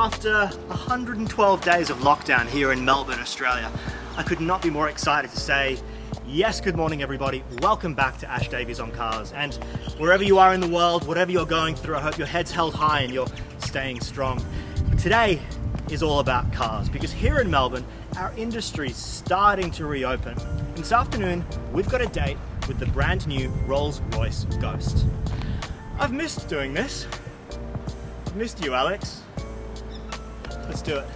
After 112 days of lockdown here in Melbourne, Australia, I could not be more excited to say, yes, good morning everybody, welcome back to Ash Davies on Cars, and wherever you are in the world, whatever you're going through, I hope your head's held high and you're staying strong. But today is all about cars, because here in Melbourne, our industry's starting to reopen. And this afternoon, we've got a date with the brand new Rolls Royce Ghost. I've missed doing this. I've missed you, Alex. Let's do it.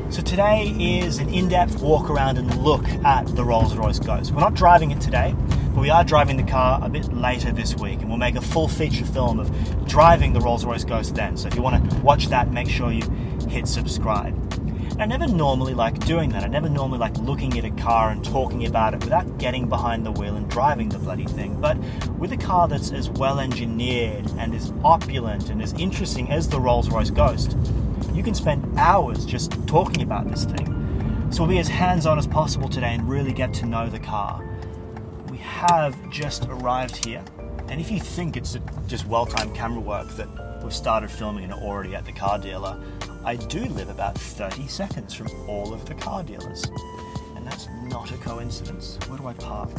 So today is an in-depth walk around and look at the Rolls Royce Ghost. We're not driving it today, but we are driving the car a bit later this week, and we'll make a full feature film of driving the Rolls Royce Ghost then. So if you want to watch that, make sure you hit subscribe. And I never normally like doing that. I never normally like looking at a car and talking about it without getting behind the wheel and driving the bloody thing. But with a car that's as well engineered and as opulent and as interesting as the Rolls Royce Ghost, you can spend hours just talking about this thing. So we'll be as hands-on as possible today and really get to know the car. We have just arrived here, and if you think it's just well-timed camera work that we've started filming and are already at the car dealer, I do live about 30 seconds from all of the car dealers, and that's not a coincidence. Where do I park?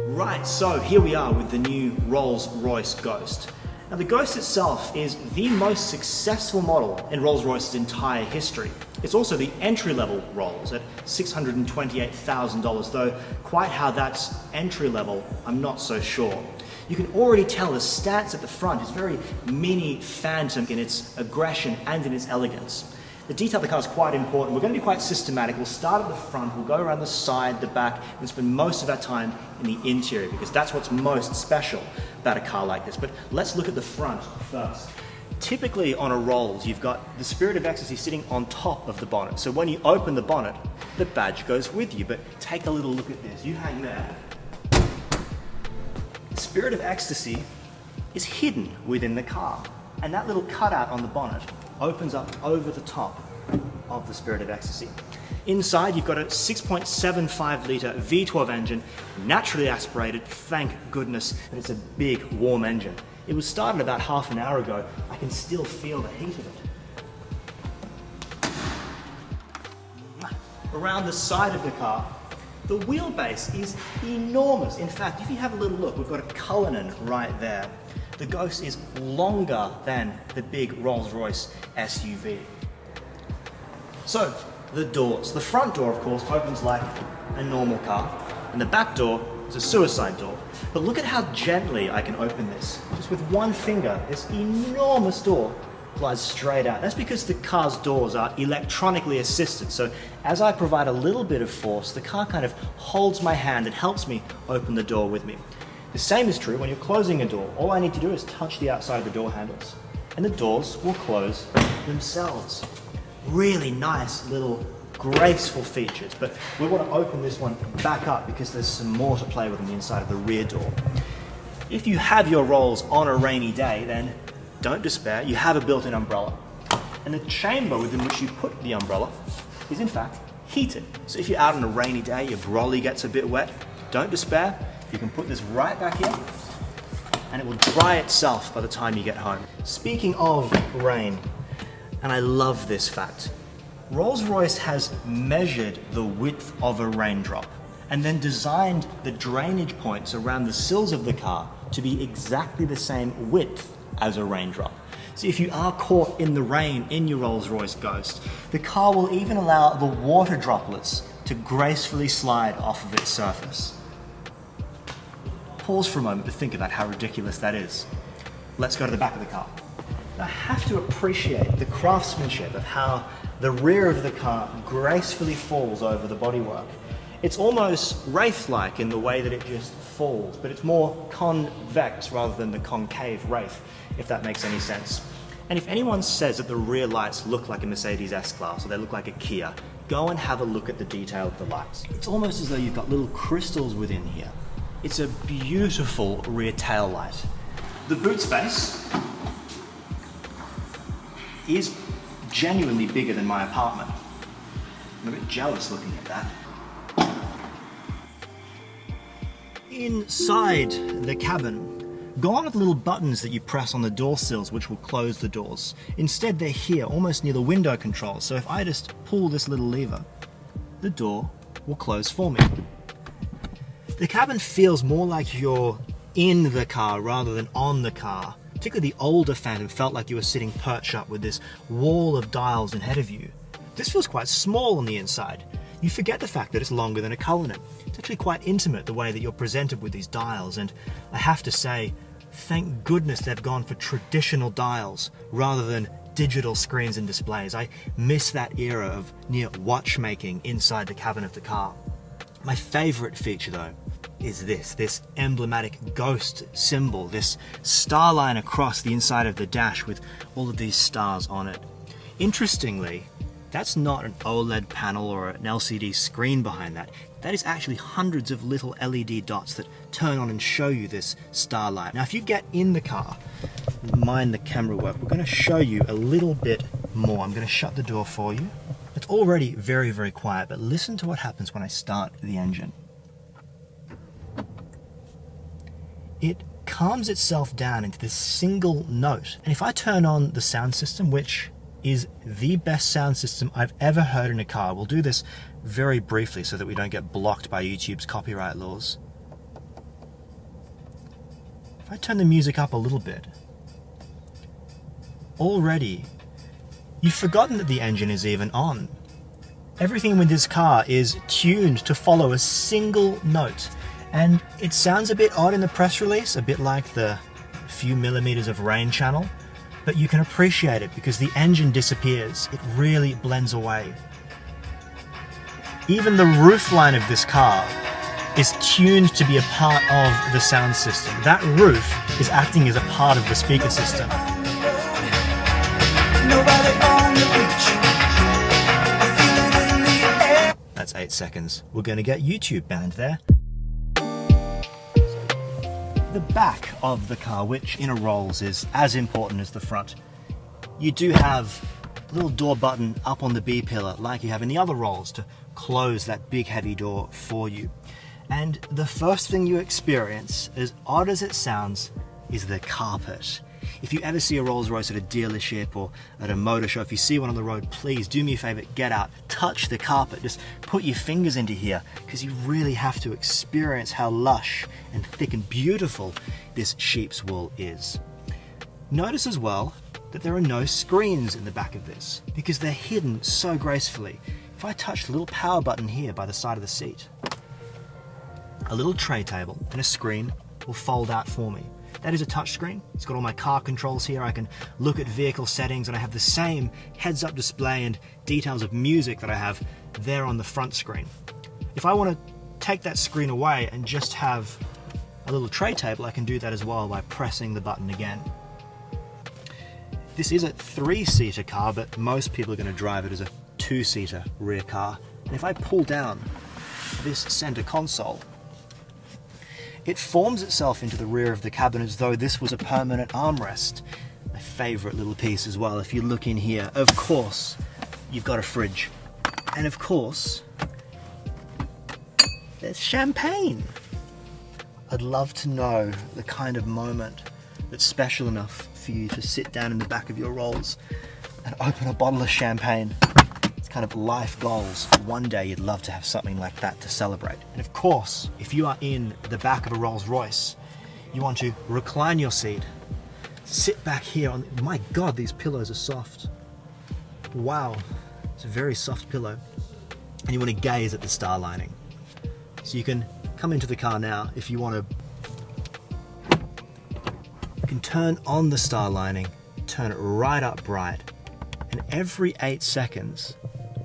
Right, so here we are with the new Rolls Royce Ghost. Now the Ghost itself is the most successful model in Rolls Royce's entire history. It's also the entry-level Rolls at $628,000, though quite how that's entry-level, I'm not so sure. You can already tell the stance at the front is very mini Phantom in its aggression and in its elegance. The detail of the car is quite important. We're going to be quite systematic. We'll start at the front, we'll go around the side, the back, and spend most of our time in the interior, because that's what's most special about a car like this. But let's look at the front first. Typically on a Rolls, you've got the Spirit of Ecstasy sitting on top of the bonnet. So when you open the bonnet, the badge goes with you. But take a little look at this. You hang there. The Spirit of Ecstasy is hidden within the car. And that little cutout on the bonnet opens up over the top of the Spirit of Ecstasy. Inside, you've got a 6.75 litre V12 engine, naturally aspirated. Thank goodness that it's a big, warm engine. It was started about half an hour ago. I can still feel the heat of it. Around the side of the car, the wheelbase is enormous. In fact, if you have a little look, we've got a Cullinan right there. The Ghost is longer than the big Rolls-Royce SUV. So, the doors. The front door, of course, opens like a normal car, and the back door is a suicide door. But look at how gently I can open this. Just with one finger, this enormous door flies straight out. That's because the car's doors are electronically assisted. So as I provide a little bit of force, the car kind of holds my hand and helps me open the door with me. The same is true when you're closing a door. All I need to do is touch the outside of the door handles, and the doors will close themselves. Really nice little graceful features, but we want to open this one back up because there's some more to play with on the inside of the rear door. If you have your Rolls on a rainy day, then don't despair, you have a built-in umbrella. And the chamber within which you put the umbrella is in fact heated. So if you're out on a rainy day, your brolly gets a bit wet, don't despair. You can put this right back here and it will dry itself by the time you get home. Speaking of rain, and I love this fact, Rolls-Royce has measured the width of a raindrop and then designed the drainage points around the sills of the car to be exactly the same width as a raindrop. So if you are caught in the rain in your Rolls-Royce Ghost, the car will even allow the water droplets to gracefully slide off of its surface. Pause for a moment to think about how ridiculous that is. Let's go to the back of the car. I have to appreciate the craftsmanship of how the rear of the car gracefully falls over the bodywork. It's almost wraith-like in the way that it just falls, but it's more convex rather than the concave wraith, if that makes any sense. And if anyone says that the rear lights look like a Mercedes S-Class or they look like a Kia, go and have a look at the detail of the lights. It's almost as though you've got little crystals within here. It's a beautiful rear tail light. The boot space is genuinely bigger than my apartment. I'm a bit jealous looking at that. Inside the cabin, gone are the little buttons that you press on the door sills which will close the doors. Instead they're here, almost near the window control, so if I just pull this little lever, the door will close for me. The cabin feels more like you're in the car rather than on the car. Particularly the older Phantom felt like you were sitting perched up with this wall of dials ahead of you. This feels quite small on the inside. You forget the fact that it's longer than a Cullinan. It's actually quite intimate the way that you're presented with these dials, and I have to say, thank goodness they've gone for traditional dials rather than digital screens and displays. I miss that era of near watchmaking inside the cabin of the car. My favourite feature though is this emblematic Ghost symbol, this starline across the inside of the dash with all of these stars on it. Interestingly, that's not an OLED panel or an LCD screen behind that. That is actually hundreds of little LED dots that turn on and show you this starlight. Now if you get in the car, mind the camera work, we're going to show you a little bit more. I'm going to shut the door for you. It's already very, very quiet, but listen to what happens when I start the engine. It calms itself down into this single note. And if I turn on the sound system, which is the best sound system I've ever heard in a car, we'll do this very briefly so that we don't get blocked by YouTube's copyright laws. If I turn the music up a little bit, already you've forgotten that the engine is even on. Everything with this car is tuned to follow a single note. And it sounds a bit odd in the press release, a bit like the few millimeters of rain channel, but you can appreciate it because the engine disappears. It really blends away. Even the roofline of this car is tuned to be a part of the sound system. That roof is acting as a part of the speaker system. That's 8 seconds. We're going to get YouTube banned there. The back of the car, which in a Rolls is as important as the front. You do have a little door button up on the B pillar like you have in the other Rolls to close that big heavy door for you. And the first thing you experience, as odd as it sounds, is the carpet. If you ever see a Rolls Royce at a dealership or at a motor show, if you see one on the road, please do me a favor, get out, touch the carpet, just put your fingers into here, because you really have to experience how lush and thick and beautiful this sheep's wool is. Notice as well that there are no screens in the back of this, because they're hidden so gracefully. If I touch the little power button here by the side of the seat, a little tray table and a screen will fold out for me. That is a touch screen. It's got all my car controls here. I can look at vehicle settings and I have the same heads-up display and details of music that I have there on the front screen. If I want to take that screen away and just have a little tray table, I can do that as well by pressing the button again. This is a 3-seater car, but most people are going to drive it as a 2-seater rear car. And if I pull down this center console, it forms itself into the rear of the cabin as though this was a permanent armrest. My favorite little piece as well. If you look in here, of course, you've got a fridge. And of course, there's champagne. I'd love to know the kind of moment that's special enough for you to sit down in the back of your Rolls and open a bottle of champagne. It's kind of life goals. One day you'd love to have something like that to celebrate. And of course, if you are in the back of a Rolls Royce, you want to recline your seat, sit back here on, my God, these pillows are soft. Wow, it's a very soft pillow. And you want to gaze at the star lining. So you can come into the car now if you want to. You can turn on the star lining, turn it right up bright, and every 8 seconds,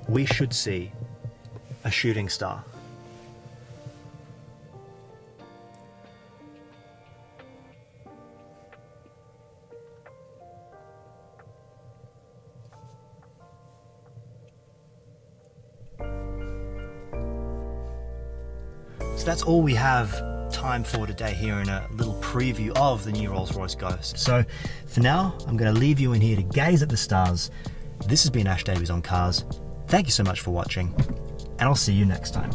we should see a shooting star. So that's all we have time for today here in a little preview of the new Rolls Royce Ghost. So for now, I'm going to leave you in here to gaze at the stars. This has been Ash Davies on Cars. Thank you so much for watching, and I'll see you next time.